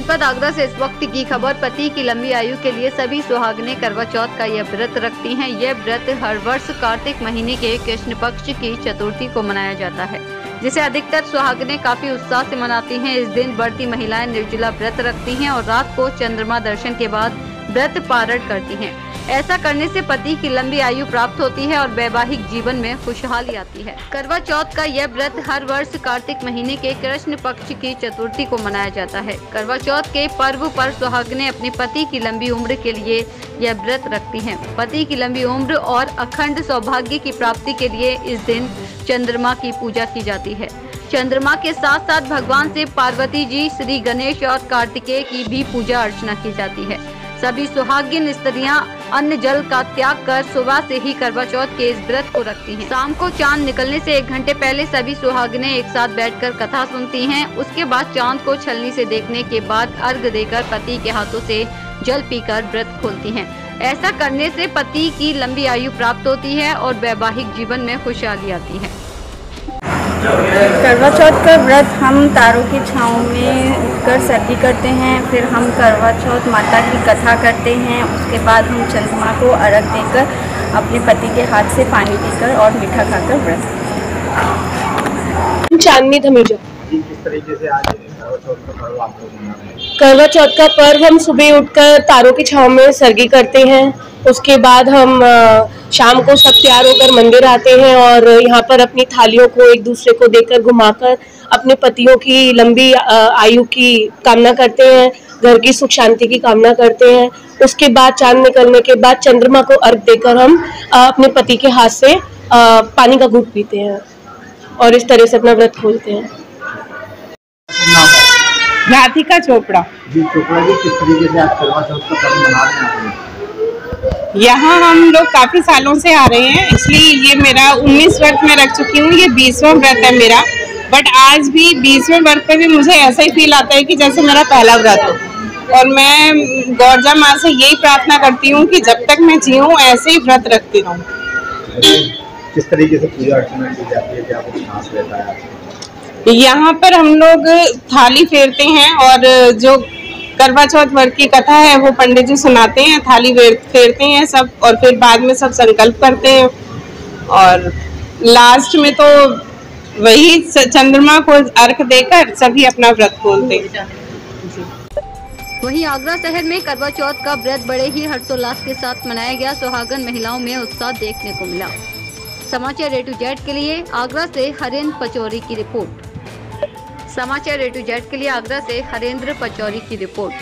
जनपद आगरा से इस वक्त की खबर। पति की लंबी आयु के लिए सभी सुहागनें करवा चौथ का यह व्रत रखती हैं। यह व्रत हर वर्ष कार्तिक महीने के कृष्ण पक्ष की चतुर्थी को मनाया जाता है, जिसे अधिकतर सुहागनें काफी उत्साह से मनाती हैं। इस दिन व्रती महिलाएं निर्जला व्रत रखती हैं और रात को चंद्रमा दर्शन के बाद व्रत पारण करती हैं। ऐसा करने से पति की लंबी आयु प्राप्त होती है और वैवाहिक जीवन में खुशहाली आती है। करवा चौथ का यह व्रत हर वर्ष कार्तिक महीने के कृष्ण पक्ष की चतुर्थी को मनाया जाता है। करवा चौथ के पर्व पर सुहागनें अपने पति की लंबी उम्र के लिए यह व्रत रखती हैं। पति की लंबी उम्र और अखंड सौभाग्य की प्राप्ति के लिए इस दिन चंद्रमा की पूजा की जाती है। चंद्रमा के साथ साथ भगवान से पार्वती जी, श्री गणेश और कार्तिकेय की भी पूजा अर्चना की जाती है। सभी सुहागिन स्त्रियां अन्न जल का त्याग कर सुबह से ही करवा चौथ के इस व्रत को रखती हैं। शाम को चांद निकलने से 1 घंटे पहले सभी सुहागिनें एक साथ बैठकर कथा सुनती हैं। उसके बाद चांद को छलनी से देखने के बाद अर्घ देकर पति के हाथों से जल पीकर व्रत खोलती हैं। ऐसा करने से पति की लंबी आयु प्राप्त होती है और वैवाहिक जीवन में खुशहाली आती है। करवा चौथ का व्रत हम तारों की छाँव में उठकर सर्दी करते हैं। फिर हम करवा चौथ माता की कथा करते हैं। उसके बाद हम चंद्रमा को अर्घ देकर अपने पति के हाथ से पानी पीकर और मीठा खाकर व्रत। चांदनी धमीजा। किस तरीके से आज करवा चौथ का पर्व आप लोग मना रहे हैं? करवा चौथ का पर्व हम सुबह उठकर तारों की छाँव में सर्गी करते हैं। उसके बाद हम शाम को सब तैयार होकर मंदिर आते हैं और यहाँ पर अपनी थालियों को एक दूसरे को देकर घुमाकर अपने पतियों की लंबी आयु की कामना करते हैं, घर की सुख शांति की कामना करते हैं। उसके बाद चांद निकलने के बाद चंद्रमा को अर्घ देकर हम अपने पति के हाथ से पानी का घूंट पीते हैं और इस तरह से अपना व्रत खोलते हैं। राधिका चोपड़ा। जी चोपड़ा जी, किस तरीके से आज करवा चौथ का पर्व मना रहे हैं? यहाँ हम लोग काफी सालों से आ रहे हैं, इसलिए ये मेरा 19 व्रत में रख चुकी हूँ। ये 20वां व्रत है मेरा, बट आज भी 20वें व्रत पे भी मुझे ऐसा ही फील आता है कि जैसे मेरा पहला व्रत हो। और मैं गौरजा माँ से यही प्रार्थना करती हूँ कि जब तक मैं जीऊँ ऐसे ही व्रत रखती रहूँ। किस तरीके से पूजा अर्चना की जाती है, क्या कुछ खास रहता है? यहाँ पर हम लोग थाली फेरते हैं और जो करवा चौथ व्रत की कथा है वो पंडित जी सुनाते हैं, थाली फेरते हैं सब, और फिर बाद में सब संकल्प करते हैं और लास्ट में तो वही चंद्रमा को अर्घ देकर सभी अपना व्रत खोलते हैं। वहीं आगरा शहर में करवा चौथ का व्रत बड़े ही हर्षोल्लास के साथ मनाया गया। सुहागन महिलाओं में उत्साह देखने को मिला। समाचार A to Z के लिए आगरा से हरेंद्र पचौरी की रिपोर्ट। समाचार A to Z के लिए आगरा से हरेंद्र पचौरी की रिपोर्ट।